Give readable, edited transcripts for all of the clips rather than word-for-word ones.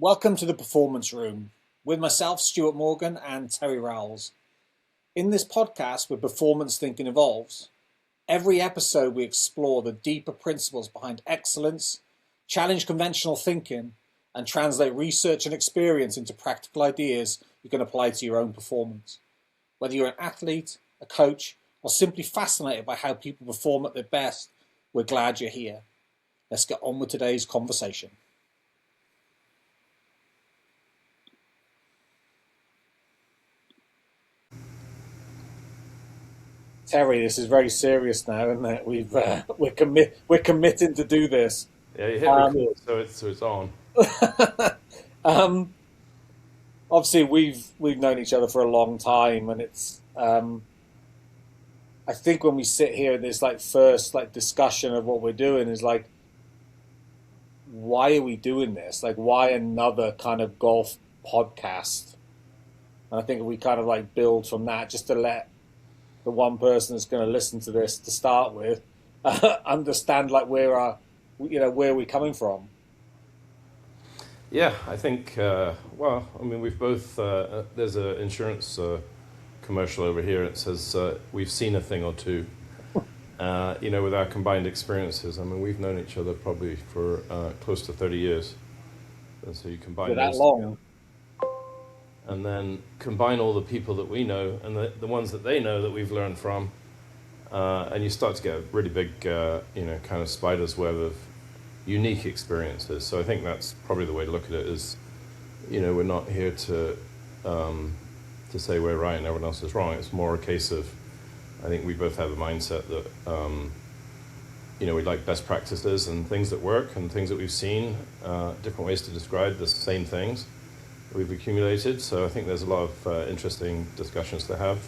Welcome to the Performance Room with myself, Stuart Morgan, and Terry Rowles. In this podcast, where performance thinking evolves, every episode we explore the deeper principles behind excellence, challenge conventional thinking, and translate research and experience into practical ideas you can apply to your own performance. Whether you're an athlete, a coach, or simply fascinated by how people perform at their best, we're glad you're here. Let's get on with today's conversation. Terry, this is very serious now, isn't it? We're committing to do this. Yeah, you hit record, so it's on. Um, Obviously, we've known each other for a long time, and it's I think when we sit here in this first discussion of what we're doing is why are we doing this? Why another kind of golf podcast? And I think we kind of build from that just to let the one person that's going to listen to this to start with understand where we're coming from. Yeah, I think. We've both. There's an insurance commercial over here. It says we've seen a thing or two. With our combined experiences. I mean, we've known each other probably for close to 30 years, and so you combine that those long. together, and then combine all the people that we know and the ones that they know that we've learned from, and you start to get a really big, kind of spider's web of unique experiences. So I think that's probably the way to look at it is, we're not here to say we're right and everyone else is wrong. It's more a case of, I think we both have a mindset that, we like best practices and things that work and things that we've seen, different ways to describe the same things that we've accumulated. So I think there's a lot of interesting discussions to have.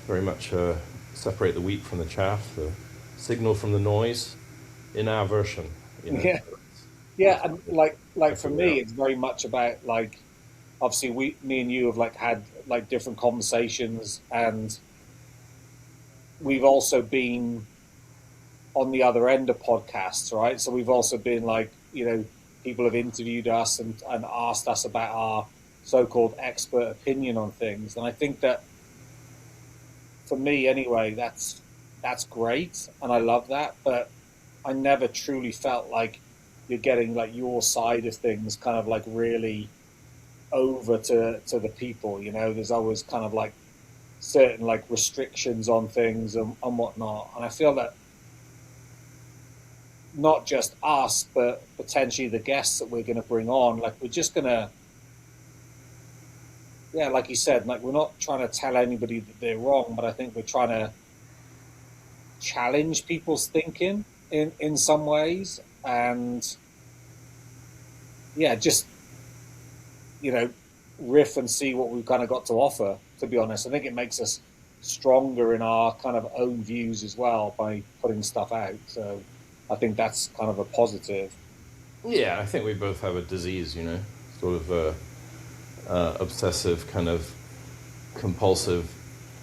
Very much separate the wheat from the chaff, the signal from the noise in our version. Yeah, and for me, it's very much about obviously me and you have had different conversations, and we've also been on the other end of podcasts, right? So we've also been people have interviewed us and asked us about our so-called expert opinion on things, and I think that for me anyway, that's great, and I love that, but I never truly felt like you're getting your side of things kind of really over to the people. There's always kind of certain restrictions on things and whatnot, and I feel that not just us but potentially the guests that we're going to bring on, we're just going to, yeah, like you said, we're not trying to tell anybody that they're wrong, but I think we're trying to challenge people's thinking in some ways, and yeah, just riff and see what we've kind of got to offer. To be honest, I think it makes us stronger in our kind of own views as well by putting stuff out. So I think that's kind of a positive. Yeah, I think we both have a disease, sort of obsessive kind of compulsive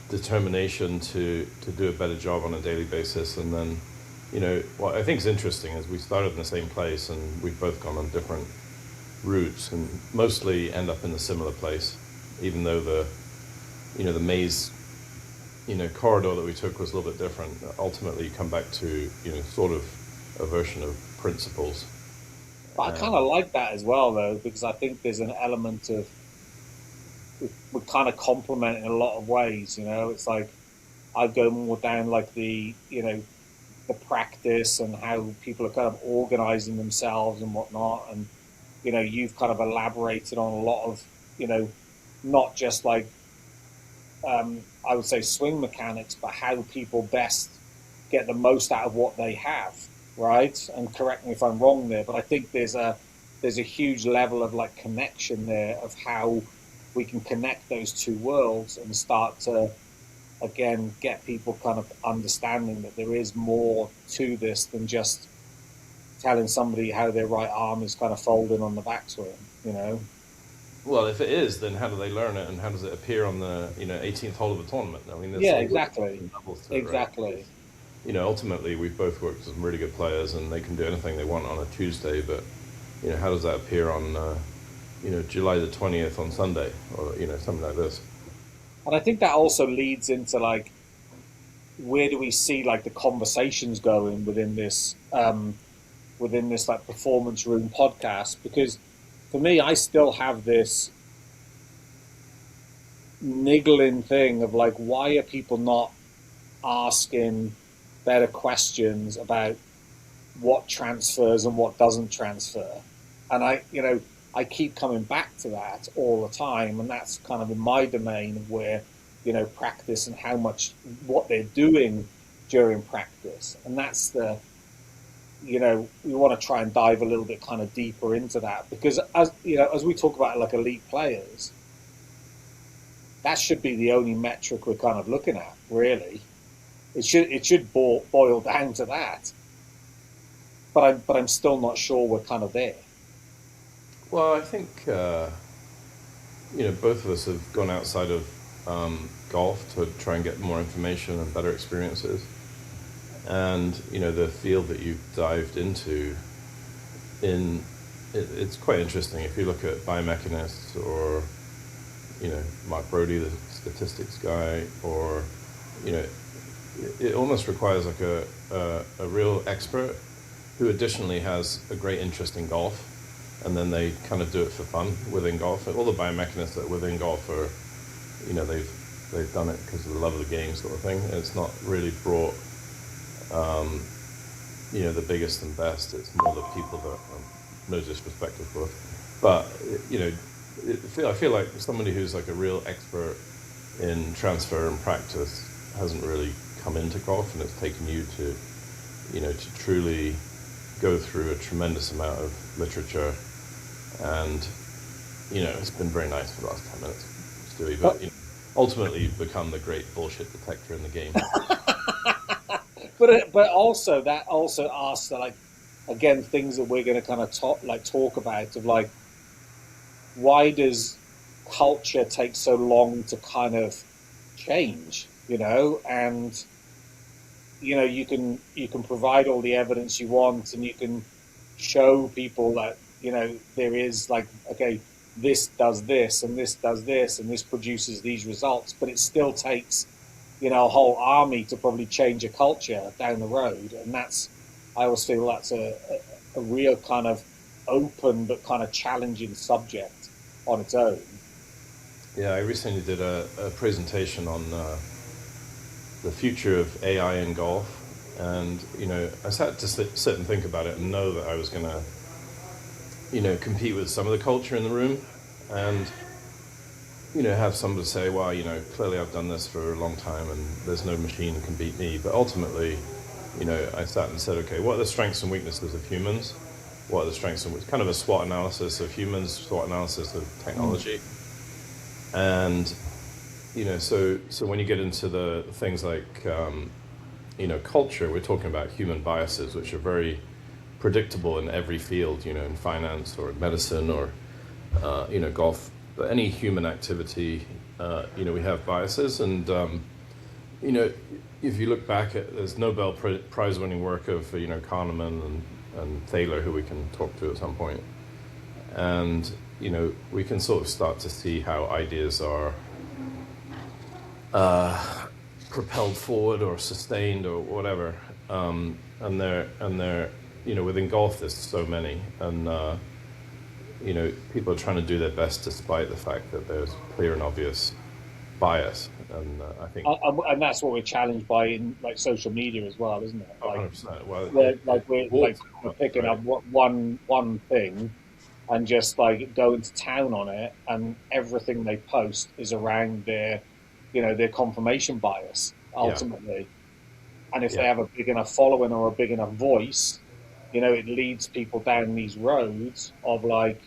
determination to do a better job on a daily basis. And then, what I think is interesting is we started in the same place and we've both gone on different routes and mostly end up in a similar place, even though the maze, corridor that we took was a little bit different. Ultimately, you come back to, sort of a version of principles. But I kind of like that as well, though, because I think there's an element of we kind of complement in a lot of ways. It's I go more down the practice and how people are kind of organizing themselves and whatnot, and you've kind of elaborated on a lot of not just I would say swing mechanics, but how people best get the most out of what they have, right? And correct me if I'm wrong there, but I think there's a huge level of connection there of how we can connect those two worlds and start to again get people kind of understanding that there is more to this than just telling somebody how their right arm is kind of folding on the backswing. Well, if it is, then how do they learn it, and how does it appear on the 18th hole of the tournament? I mean, yeah, exactly, exactly. Right? Ultimately, we've both worked with some really good players, and they can do anything they want on a Tuesday. But how does that appear on, July the 20th on Sunday, or something like this. And I think that also leads into like, where do we see like the conversations going within this like performance room podcast? Because for me, I still have this niggling thing of like, why are people not asking better questions about what transfers and what doesn't transfer? And I keep coming back to that all the time, and that's kind of in my domain of where, practice and how much what they're doing during practice, and that's the, we want to try and dive a little bit kind of deeper into that, because as we talk about like elite players, that should be the only metric we're kind of looking at, really. It should boil down to that, but I'm still not sure we're kind of there. Well, I think both of us have gone outside of golf to try and get more information and better experiences. And the field that you've dived into, it's quite interesting. If you look at biomechanists or Mark Brody, the statistics guy, or it almost requires like a real expert who additionally has a great interest in golf, and then they kind of do it for fun within golf. All the biomechanists that are within golf are, they've done it because of the love of the game, sort of thing. And it's not really brought, the biggest and best. It's more the people that, no disrespect, of course, but I feel like somebody who's like a real expert in transfer and practice hasn't really come into golf, and it's taken you to, to truly go through a tremendous amount of literature, and it's been very nice for the last 10 minutes, Stewie, but ultimately you've become the great bullshit detector in the game. But also that also asks like, again, things that we're going to kind of talk about of like, why does culture take so long to kind of change? And you can provide all the evidence you want, and you can show people that there is like, okay, this does this and this does this and this produces these results, but it still takes a whole army to probably change a culture down the road. And I always feel that's a real kind of open but kind of challenging subject on its own. Yeah, I recently did a presentation on the future of AI in golf, and I sat to sit and think about it and know that I was going to compete with some of the culture in the room, and have somebody say, well, clearly I've done this for a long time and there's no machine that can beat me. But ultimately, I sat and said, okay, what are the strengths and weaknesses of humans? What are the strengths and kind of a SWOT analysis of humans, SWOT analysis of technology. And, so when you get into the things like, culture, we're talking about human biases, which are very predictable in every field, in finance or medicine or, golf. But any human activity, we have biases. And, if you look back at, there's Nobel Prize-winning work of, Kahneman and Thaler, who we can talk to at some point. And, we can sort of start to see how ideas are propelled forward or sustained or whatever. And they're within golf there's so many. And, people are trying to do their best despite the fact that there's clear and obvious bias. And I think, and that's what we're challenged by in like social media as well, isn't it? Like, 100%. Well, we're picking up one thing and just like going to town on it, and everything they post is around their confirmation bias ultimately. Yeah. And if they have a big enough following or a big enough voice, it leads people down these roads of like,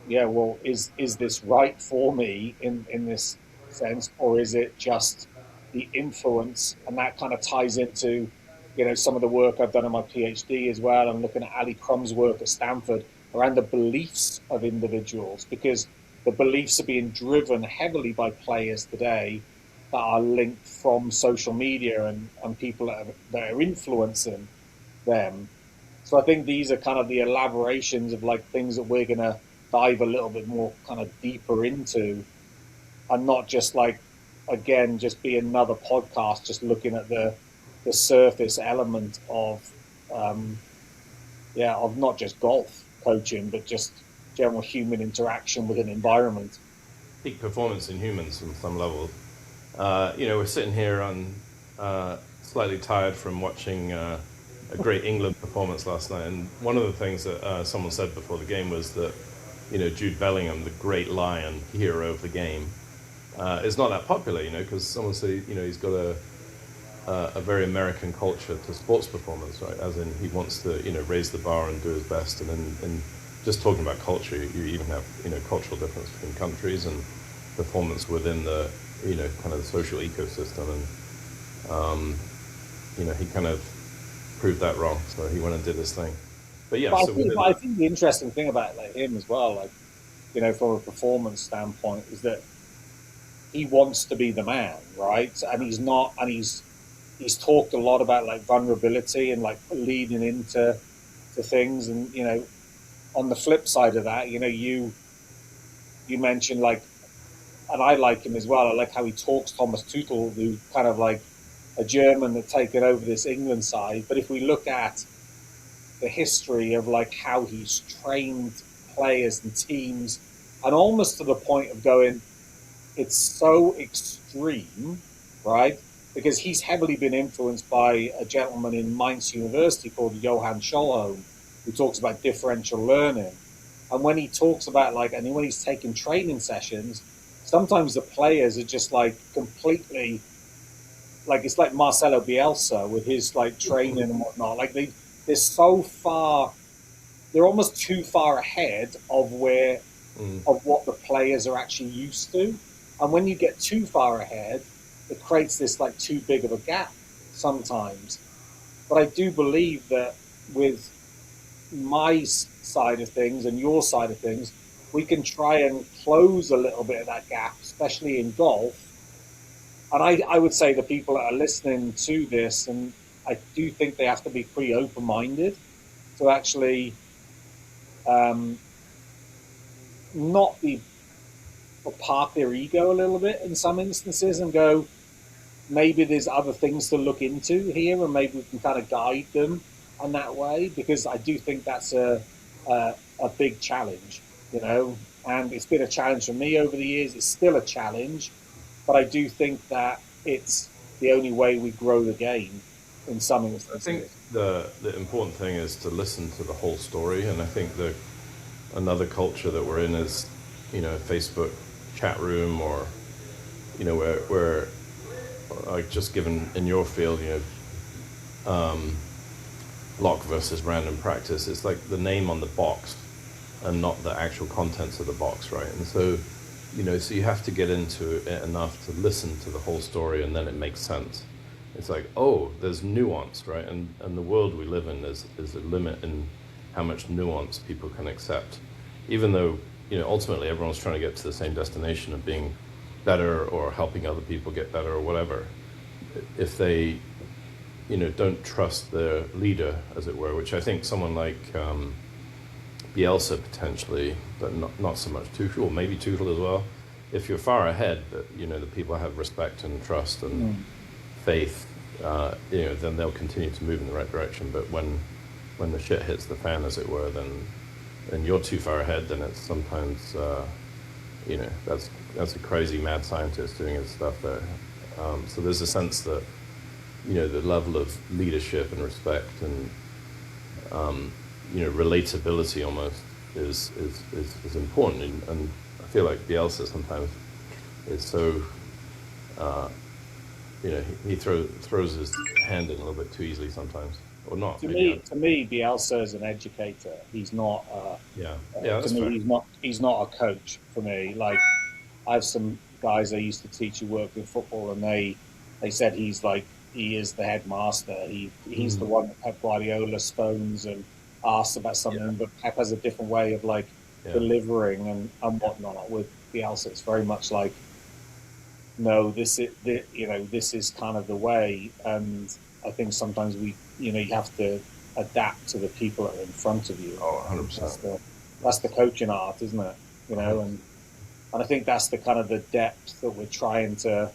well, is this right for me in this sense, or is it just the influence? And that kind of ties into, some of the work I've done in my PhD as well. I'm looking at Ali Crumb's work at Stanford around the beliefs of individuals, because the beliefs are being driven heavily by players today that are linked from social media and people that are influencing them. So I think these are kind of the elaborations of like things that we're going to dive a little bit more kind of deeper into, and not just like, again, just be another podcast just looking at the surface element of of not just golf coaching but just general human interaction with an environment. Peak performance in humans on some level. We're sitting here on slightly tired from watching a great England performance last night, and one of the things that someone said before the game was that Jude Bellingham, the great lion hero of the game, is not that popular, because someone said he's got a very American culture to sports performance, right? As in he wants to raise the bar and do his best, and just talking about culture, you even have cultural difference between countries and performance within the kind of the social ecosystem, and he kind of proved that wrong, so he went and did his thing. But yeah, so But I think the interesting thing about like him as well, like from a performance standpoint, is that he wants to be the man, right? And he's not, and he's talked a lot about like vulnerability and like leading into to things, and on the flip side of that, you mentioned like, and I like him as well. I like how he talks Thomas Tuchel, who kind of like a German that taken over this England side. But if we look at the history of like how he's trained players and teams, and almost to the point of going, it's so extreme, right? Because he's heavily been influenced by a gentleman in Mainz University called Johann Scholholm, who talks about differential learning. And when he talks about like, and when he's taking training sessions, sometimes the players are just like completely, like it's like Marcelo Bielsa with his like training and whatnot. Like they're so far, they're almost too far ahead of where of what the players are actually used to. And when you get too far ahead, it creates this like too big of a gap sometimes. But I do believe that with my side of things and your side of things, we can try and close a little bit of that gap, especially in golf. And I would say the people that are listening to this, and I do think they have to be pretty open minded to actually um, not be or park their ego a little bit in some instances and go, maybe there's other things to look into here, and maybe we can kind of guide them on that way, because I do think that's a big challenge, and it's been a challenge for me over the years. It's still a challenge, but I do think that it's the only way we grow the game in some instances. I think the important thing is to listen to the whole story, and I think another culture that we're in is, Facebook chat room, or where like just given in your field, lock versus random practice. It's like the name on the box and not the actual contents of the box, right? And so, so you have to get into it enough to listen to the whole story, and then it makes sense. It's like, oh, there's nuance, right? And the world we live in is a limit in how much nuance people can accept, even though ultimately everyone's trying to get to the same destination of being better or helping other people get better or whatever. If they don't trust their leader, as it were, which I think someone like Bielsa potentially, but not so much Tuchel, maybe Tuchel as well. If you're far ahead, but the people have respect and trust and faith, then they'll continue to move in the right direction. But when the shit hits the fan, as it were, then you're too far ahead. Then it's sometimes that's a crazy mad scientist doing his stuff there. So there's a sense that the level of leadership and respect and relatability almost is important, and I feel like Bielsa sometimes is so he throws his hand in a little bit too easily sometimes, or not. To me, Bielsa is an educator. He's not. That's to me, fair. He's not a coach for me. Like I have some guys I used to teach who work in football, and they said he is the headmaster. He's the one that Pep Guardiola spoons and asks about something, but Pep has a different way of like delivering and whatnot. With Bielsa, it's very much like, no, this is kind of the way. And I think sometimes you have to adapt to the people that are in front of you. Oh, I think 100%. that's the coaching art, isn't it? You know, and I think that's the kind of the depth that we're trying to.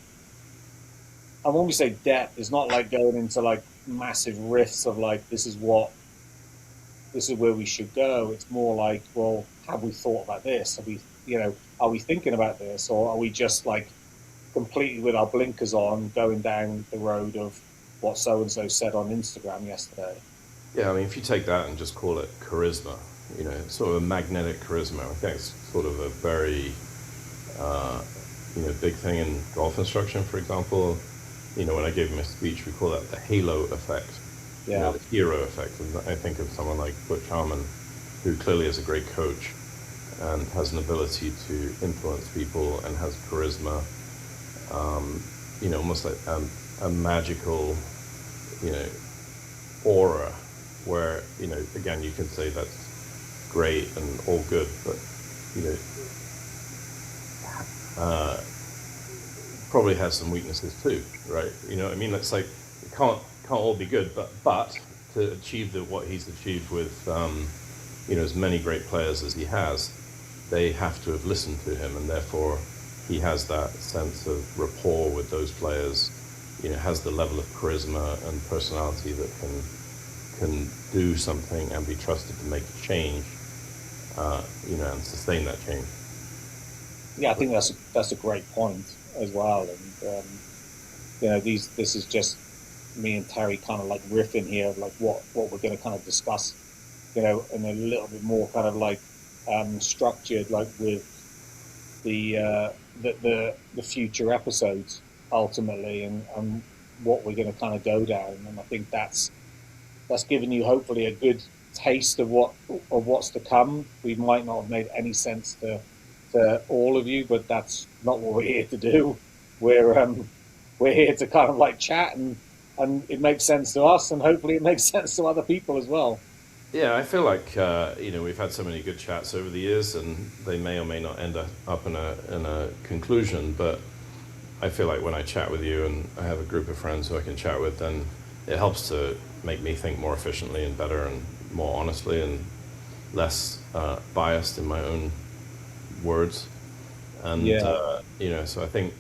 And when we say depth, it's not like going into like massive riffs of like this is where we should go. It's more like, well, have we thought about this? Have we, are we thinking about this, or are we just like completely with our blinkers on going down the road of what so and so said on Instagram yesterday? Yeah, I mean, if you take that and just call it charisma, sort of a magnetic charisma, I think it's sort of a very, big thing in golf instruction, for example. When I gave him a speech, we call that the halo effect, Yeah, the hero effect. And I think of someone like Butch Harmon, who clearly is a great coach and has an ability to influence people and has charisma, almost like a magical, aura where, again, you can say that's great and all good, but, you know, probably has some weaknesses too, right? You know what I mean? It's like, it can't all be good, but to achieve what he's achieved with, as many great players as he has, they have to have listened to him, and therefore he has that sense of rapport with those players, has the level of charisma and personality that can do something and be trusted to make a change, and sustain that change. yeah, I think that's a great point as well. And this is just me and Terry kind of like riffing here of like what we're going to kind of discuss, in a little bit more kind of like structured, like with the future episodes ultimately, and what we're going to kind of go down. And I think that's given you hopefully a good taste of what's to come. We might not have made any sense to all of you, but that's not what we're here to do. We're here to kind of like chat, and it makes sense to us, and hopefully it makes sense to other people as well. Yeah, I feel like we've had so many good chats over the years, and they may or may not end up in a conclusion. But I feel like when I chat with you, and I have a group of friends who I can chat with, then it helps to make me think more efficiently and better and more honestly and less biased in my own words. And Yeah, so I think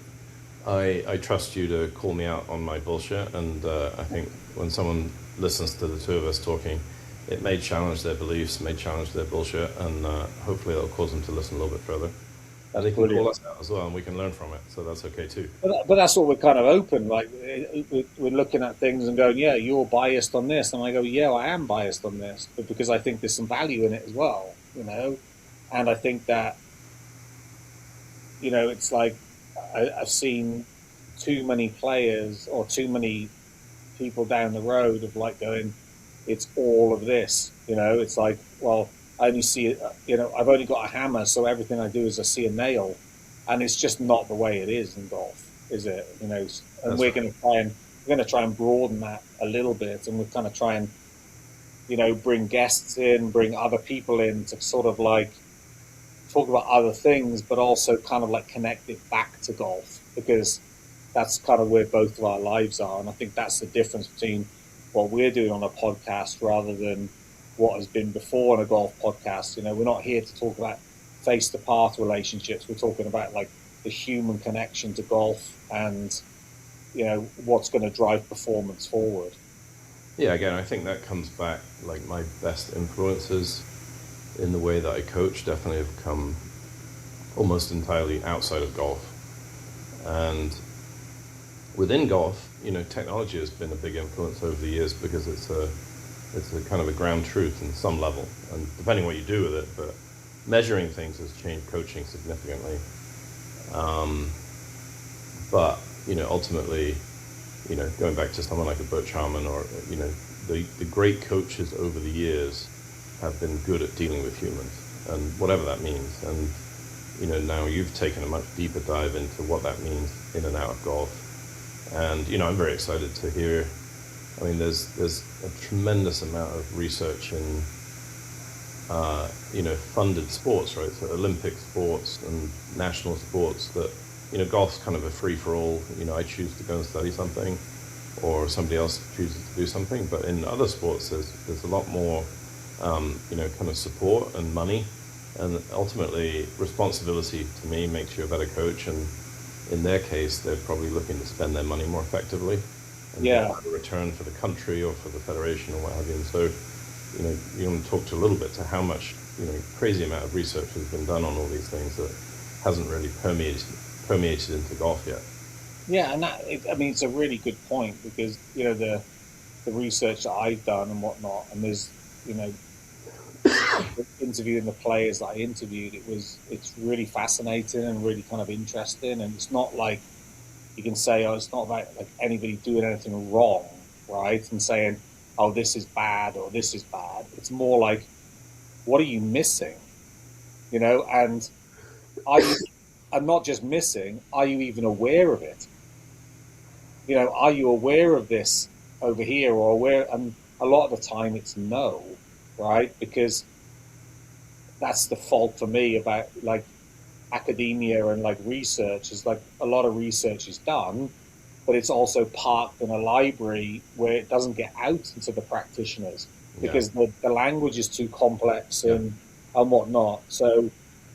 I trust you to call me out on my bullshit, and I think when someone listens to the two of us talking, it may challenge their beliefs, may challenge their bullshit, and hopefully it'll cause them to listen a little bit further. And that's they can call brilliant. us out as well, and we can learn from it, so that's okay too. But that's what we're kind of open. Like we're looking at things and going, yeah, you're biased on this, and I go, yeah, I am biased on this, but because I think there's some value in it as well, and I think that it's like I've seen too many players or too many people down the road of like going, it's all of this. It's like, well, I only see, I've only got a hammer, so everything I do is I see a nail, and it's just not the way it is in golf, is it? And That's right. we're going to try and broaden that a little bit, and we're kind of try and bring guests in, bring other people in to sort of like talk about other things, but also kind of like connect it back to golf, because that's kind of where both of our lives are. And I think that's the difference between what we're doing on a podcast rather than what has been before on a golf podcast. We're not here to talk about face to path relationships. We're talking about like the human connection to golf, and what's going to drive performance forward. Yeah, again, I think that comes back, like my best influences in the way that I coach definitely have come almost entirely outside of golf. And within golf, technology has been a big influence over the years because it's a kind of a ground truth in some level, and depending what you do with it, but measuring things has changed coaching significantly. But ultimately, going back to someone like a Butch Harmon, or the great coaches over the years have been good at dealing with humans, and whatever that means. And now you've taken a much deeper dive into what that means in and out of golf. And I'm very excited to hear. I mean, there's a tremendous amount of research in funded sports, right? So Olympic sports and national sports that golf's kind of a free for all. I choose to go and study something, or somebody else chooses to do something. But in other sports, there's a lot more, kind of support and money, and ultimately responsibility. To me, makes you a better coach. And in their case, they're probably looking to spend their money more effectively and get a return for the country or for the federation or what have you. And so, you want to talk to a little bit to how much, crazy amount of research has been done on all these things that hasn't really permeated into golf yet. Yeah, and it's a really good point, because the research that I've done and whatnot, and there's interviewing the players that I interviewed, it's really fascinating and really kind of interesting, and it's not like you can say, oh, it's not about like anybody doing anything wrong, right? And saying, oh, this is bad or this is bad. It's more like, what are you missing? And are not just missing, are you even aware of it? Are you aware of this over here or aware? And a lot of the time it's no, right? Because that's the fault for me about like academia and like research, is like a lot of research is done, but it's also parked in a library where it doesn't get out into the practitioners because the language is too complex and whatnot. So,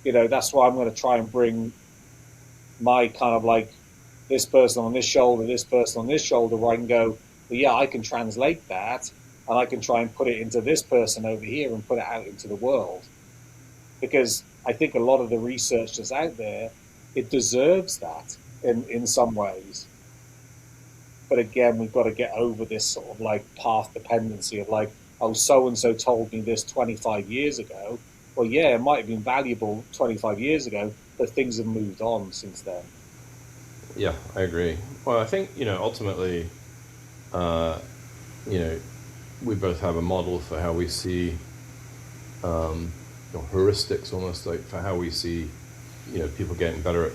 that's why I'm going to try and bring my kind of like this person on this shoulder, this person on this shoulder, where I can go, well, yeah, I can translate that and I can try and put it into this person over here and put it out into the world. Because I think a lot of the research that's out there, it deserves that in some ways. But again, we've got to get over this sort of like path dependency of like, oh, so-and-so told me this 25 years ago. Well, yeah, it might have been valuable 25 years ago, but things have moved on since then. Yeah, I agree. Well, I think, ultimately, we both have a model for how we see, heuristics almost, like for how we see, people getting better at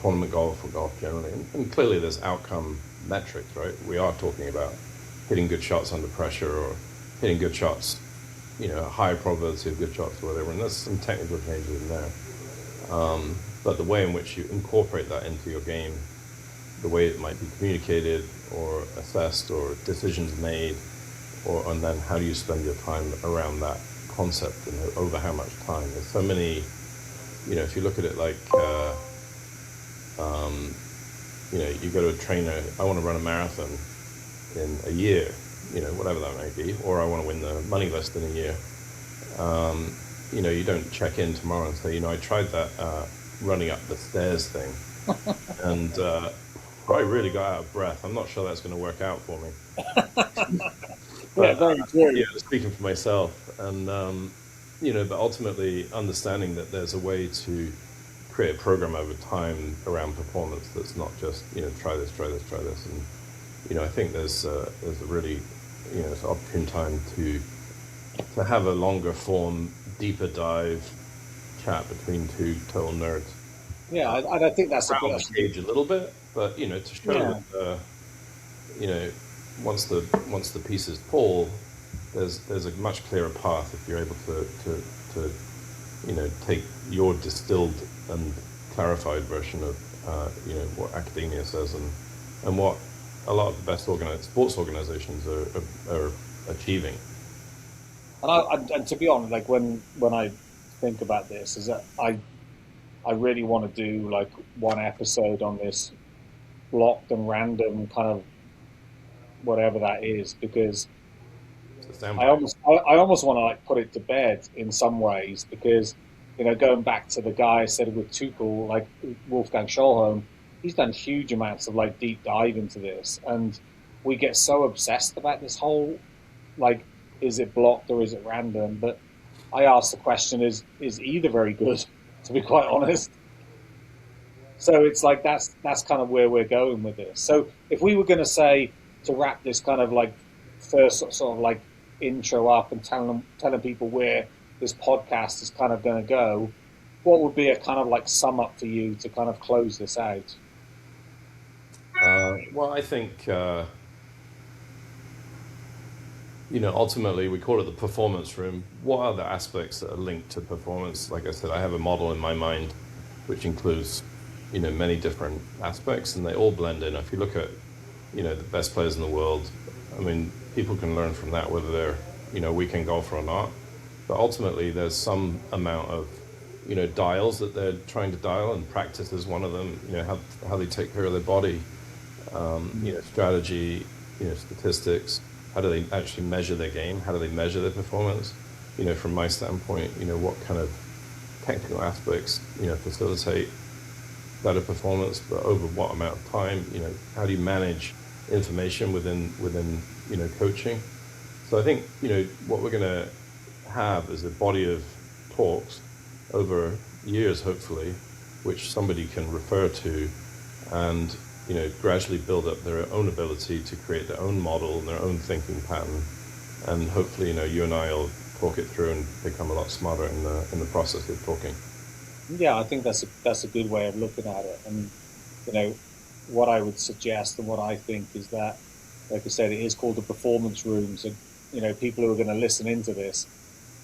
tournament golf or golf generally. And clearly there's outcome metrics, right? We are talking about hitting good shots under pressure or hitting good shots, a high probability of good shots or whatever. And there's some technical changes in there. But the way in which you incorporate that into your game, the way it might be communicated or assessed or decisions made, and then how do you spend your time around that concept and over how much time? There's so many, if you look at it like, you go to a trainer, I want to run a marathon in a year, whatever that may be, or I want to win the money list in a year. You don't check in tomorrow and say, I tried that running up the stairs thing, and I really got out of breath. I'm not sure that's going to work out for me. But, very true. Speaking for myself, and but ultimately understanding that there's a way to create a program over time around performance that's not just try this, and I think there's a really it's an opportune time to have a longer form, deeper dive chat between two total nerds. Yeah, I think that's around the cage a little bit, but to show that once the pieces fall, there's a much clearer path if you're able to take your distilled and clarified version of what academia says and what a lot of the best sports organizations are achieving. And to be honest, like when I think about this, is that I really want to do like one episode on this blocked and random kind of whatever that is, because I almost want to like put it to bed in some ways, because going back to the guy I said with Tuchel, like Wolfgang Schulholm, he's done huge amounts of like deep dive into this, and we get so obsessed about this whole like, is it blocked or is it random? But I ask the question, is either very good, to be quite honest. So it's like that's kind of where we're going with this. So if we were going to say, to wrap this kind of like first sort of like intro up and telling people where this podcast is kind of going to go, what would be a kind of like sum up for you to kind of close this out? Well, I think ultimately we call it the performance room. What are the aspects that are linked to performance? Like I said, I have a model in my mind which includes many different aspects, and they all blend in. If you look at the best players in the world. I mean, people can learn from that, whether they're, a weekend golfer or not. But ultimately, there's some amount of, dials that they're trying to dial, and practice is one of them. How they take care of their body, strategy, statistics. How do they actually measure their game? How do they measure their performance? From my standpoint, what kind of technical aspects, facilitate better performance, but over what amount of time? How do you manage information within coaching? So I think what we're going to have is a body of talks over years, hopefully, which somebody can refer to, and gradually build up their own ability to create their own model and their own thinking pattern, and hopefully you and I will talk it through and become a lot smarter in the process of talking. Yeah, I think that's a good way of looking at it. And what I would suggest and what I think is that, like I said, it is called the performance room. So people who are going to listen into this,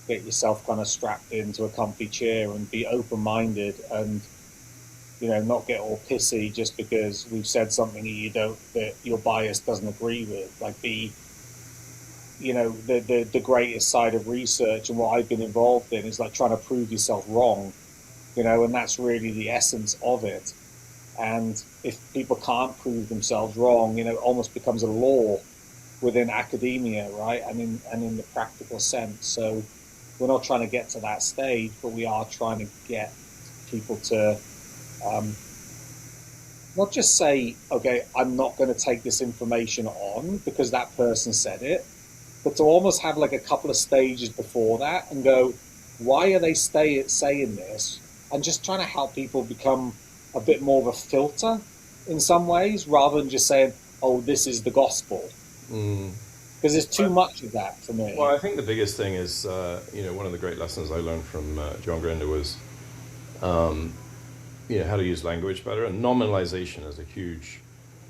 get yourself kind of strapped into a comfy chair and be open-minded, and not get all pissy just because we've said something that your bias doesn't agree with. Like, be the greatest side of research and what I've been involved in is like trying to prove yourself wrong, and that's really the essence of it. And if people can't prove themselves wrong, it almost becomes a law within academia, right? And in the practical sense. So we're not trying to get to that stage, but we are trying to get people to not just say, okay, I'm not going to take this information on because that person said it, but to almost have like a couple of stages before that and go, why are they saying this? And just trying to help people become a bit more of a filter in some ways, rather than just saying, oh, this is the gospel. Because there's too much of that for me. Well, I think the biggest thing is, one of the great lessons I learned from John Grinder was, how to use language better. And nominalization is a huge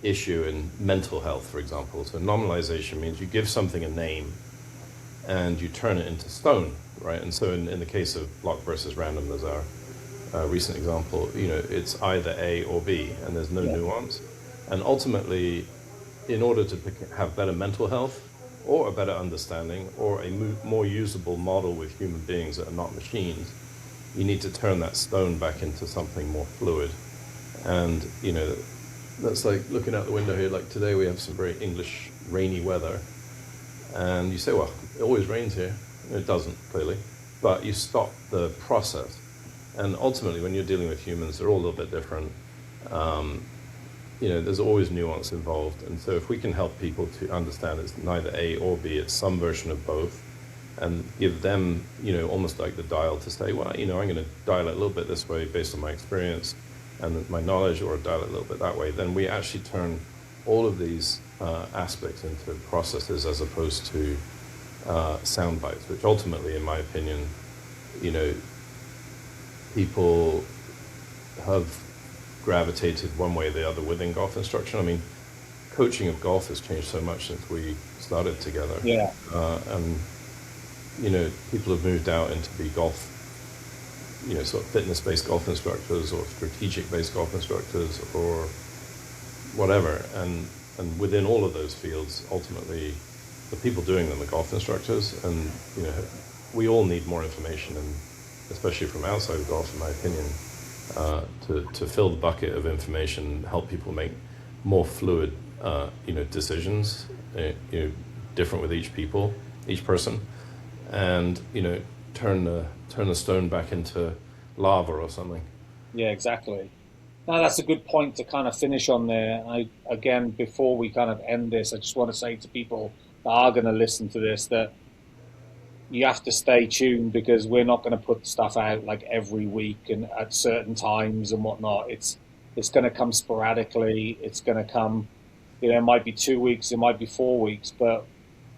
issue in mental health, for example. So nominalization means you give something a name and you turn it into stone, right? And so in the case of block versus random, there's our recent example, it's either A or B, and there's no nuance. And ultimately, in order to have better mental health or a better understanding or a more usable model with human beings that are not machines, you need to turn that stone back into something more fluid. And, that's like looking out the window here. Like today we have some very English rainy weather. And you say, well, it always rains here. It doesn't, clearly. But you stop the process. And ultimately, when you're dealing with humans, they're all a little bit different. There's always nuance involved. And so if we can help people to understand it's neither A or B, it's some version of both, and give them, almost like the dial to say, well, I'm going to dial it a little bit this way based on my experience and my knowledge, or dial it a little bit that way, then we actually turn all of these aspects into processes as opposed to sound bites, which ultimately, in my opinion, people have gravitated one way or the other within golf instruction. I mean, coaching of golf has changed so much since we started together. Yeah. And, people have moved out into be golf, sort of fitness-based golf instructors or strategic-based golf instructors or whatever. And within all of those fields, ultimately, the people doing them are golf instructors. And, we all need more information, and especially from outside of golf, in my opinion, to fill the bucket of information, help people make more fluid, decisions, different with each person, and turn the stone back into lava or something. Yeah, exactly. Now that's a good point to kind of finish on there. Again, before we kind of end this, I just want to say to people that are going to listen to this that you have to stay tuned, because we're not going to put stuff out like every week and at certain times and whatnot. It's going to come sporadically. It's going to come, it might be 2 weeks, it might be 4 weeks, but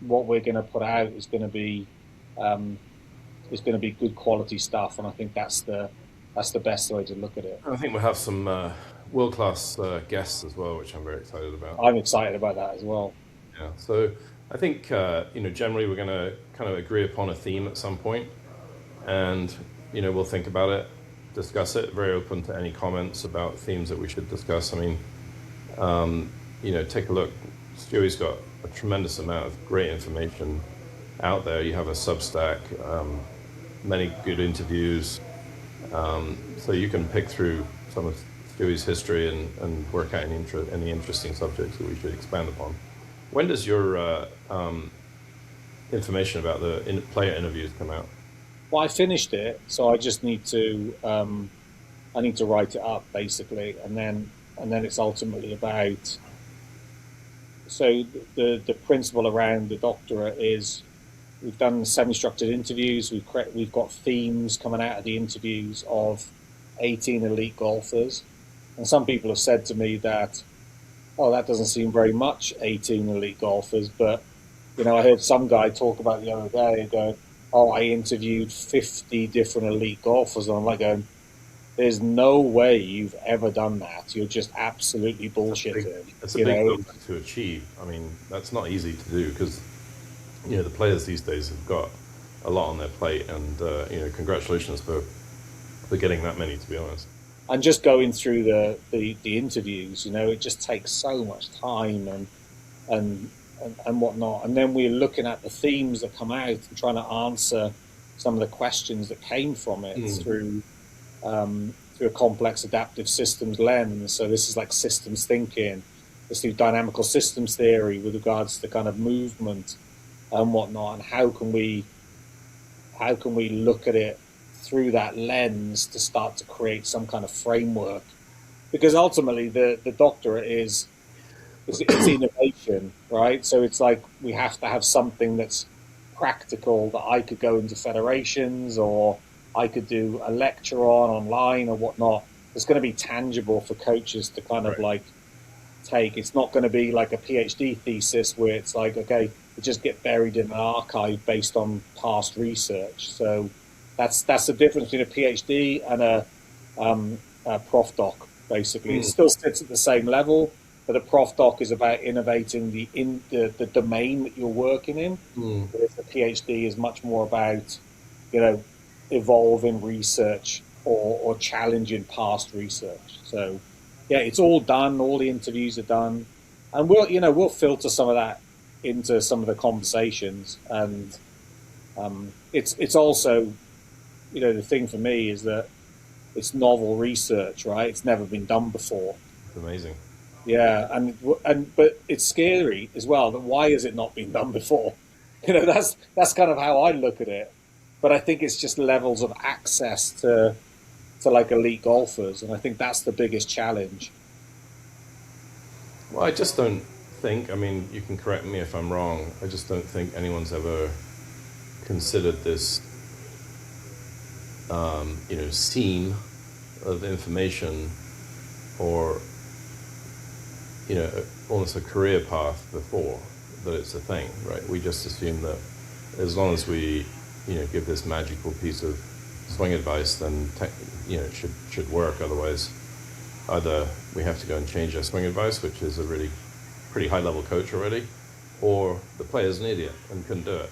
what we're going to put out is going to be good quality stuff, and I think that's the best way to look at it. I think we'll have some world-class guests as well, which I'm very excited about. I'm excited about that as well. Yeah. So I think generally we're going to kind of agree upon a theme at some point, and we'll think about it, discuss it. Very open to any comments about themes that we should discuss. I mean, take a look. Stewie's got a tremendous amount of great information out there. You have a Substack, many good interviews, so you can pick through some of Stewie's history and work out any interesting subjects that we should expand upon. When does your information about the player interviews come out? Well, I finished it, so I just need to I need to write it up basically, and then it's ultimately about. So the principle around the doctorate is we've done semi-structured interviews. We've got themes coming out of the interviews of 18 elite golfers, and some people have said to me that, oh, that doesn't seem very much, 18 elite golfers. But I heard some guy talk about the other day going, oh, I interviewed 50 different elite golfers, and I'm like going, there's no way you've ever done that. You're just absolutely bullshitting. It's a big goal to achieve. I mean, that's not easy to do because the players these days have got a lot on their plate, and congratulations for getting that many, to be honest. And just going through the interviews, it just takes so much time and whatnot. And then we're looking at the themes that come out and trying to answer some of the questions that came from it through a complex adaptive systems lens. So this is like systems thinking. This through dynamical systems theory with regards to kind of movement and whatnot. And how can we look at it through that lens to start to create some kind of framework? Because ultimately the doctorate is it's innovation, right? So it's like we have to have something that's practical that I could go into federations or I could do a lecture on online or whatnot. It's going to be tangible for coaches to kind of like take. It's not going to be like a PhD thesis where it's like, okay, it just get buried in an archive based on past research. So that's the difference between a PhD and a prof doc. Basically, it still sits at the same level, but a prof doc is about innovating the domain that you're working in. Whereas the PhD is much more about evolving research or challenging past research. So yeah, it's all done. All the interviews are done, and we'll filter some of that into some of the conversations. And it's also the thing for me is that it's novel research, right? It's never been done before. It's amazing. Yeah, but it's scary as well. That why has it not been done before? That's kind of how I look at it. But I think it's just levels of access to like elite golfers, and I think that's the biggest challenge. Well, I just don't think. I mean, you can correct me if I'm wrong. I just don't think anyone's ever considered this, seam of information, or almost a career path before that it's a thing, right? We just assume that as long as we give this magical piece of swing advice, then it should work. Otherwise, either we have to go and change our swing advice, which is a really pretty high level coach already, or the player's an idiot and couldn't do it.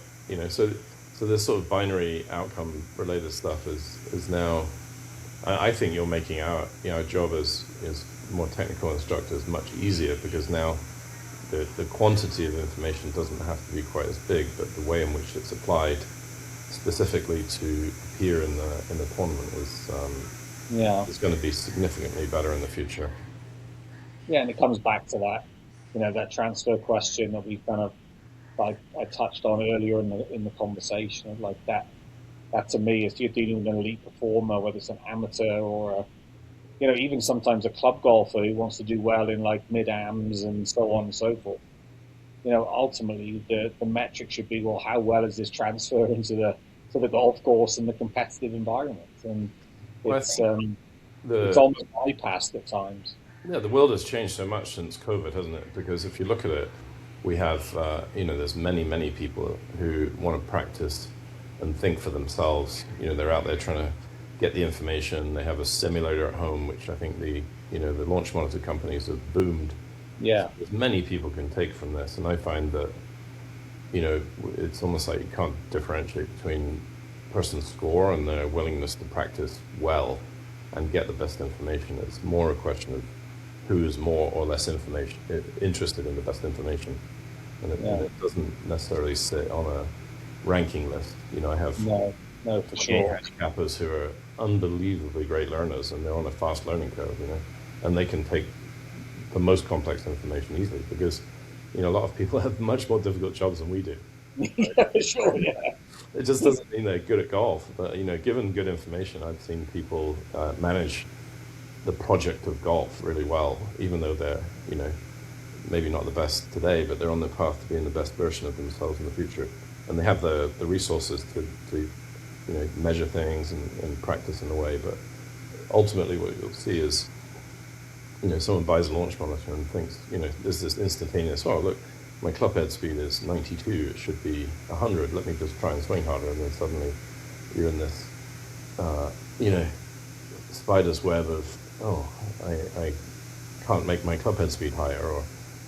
So this sort of binary outcome related stuff is now. I think you're making our job as more technical instructors much easier, because now the quantity of information doesn't have to be quite as big, but the way in which it's applied specifically to appear in the tournament is going to be significantly better in the future. Yeah, and it comes back to that, that transfer question that we kind of I touched on earlier in the conversation of like that. That to me, if you're dealing with an elite performer, whether it's an amateur or even sometimes a club golfer who wants to do well in like mid-ams and so on and so forth. Ultimately the metric should be, well, how well is this transfer into the golf course and the competitive environment? And it's almost bypassed at times. Yeah, the world has changed so much since COVID, hasn't it? Because if you look at it, we have there's many people who want to practice and think for themselves. They're out there trying to get the information. They have a simulator at home, which I think the launch monitor companies have boomed. Yeah, so many people can take from this, and I find that it's almost like you can't differentiate between a person's score and their willingness to practice well and get the best information. It's more a question of who's more or less interested in the best information, and it doesn't necessarily sit on a ranking list. I have no, for sure. handicappers who are unbelievably great learners, and they're on a fast learning curve, and they can take the most complex information easily because, a lot of people have much more difficult jobs than we do. Yeah, for sure, yeah. It just doesn't mean they're good at golf, but, given good information, I've seen people manage the project of golf really well, even though they're, maybe not the best today, but they're on the path to being the best version of themselves in the future. And they have the resources to measure things and practice in a way. But ultimately what you'll see is, someone buys a launch monitor and thinks, there's this instantaneous, oh, look, my club head speed is 92, it should be 100, let me just try and swing harder. And then suddenly you're in this, spider's web of, I can't make my club head speed higher, or,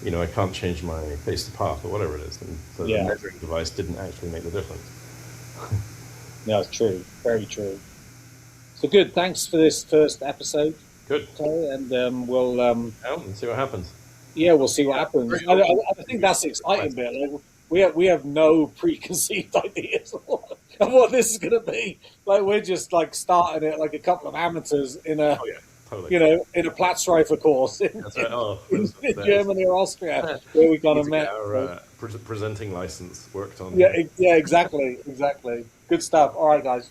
I can't change my face to path, or whatever it is. And so the measuring device didn't actually make the difference. No, it's true. Very true. So good. Thanks for this first episode. Good. Terry, and we'll see what happens. Yeah, we'll see what happens. I think that's the exciting bit. Like, we have no preconceived ideas of what this is going to be. Like, we're just like starting it like a couple of amateurs in a in a Platzreifer course in Germany or Austria, where we kind of met. Our presenting license worked on. Yeah, exactly. Good stuff. All right, guys.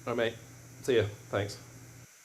All right, mate. See ya. Thanks.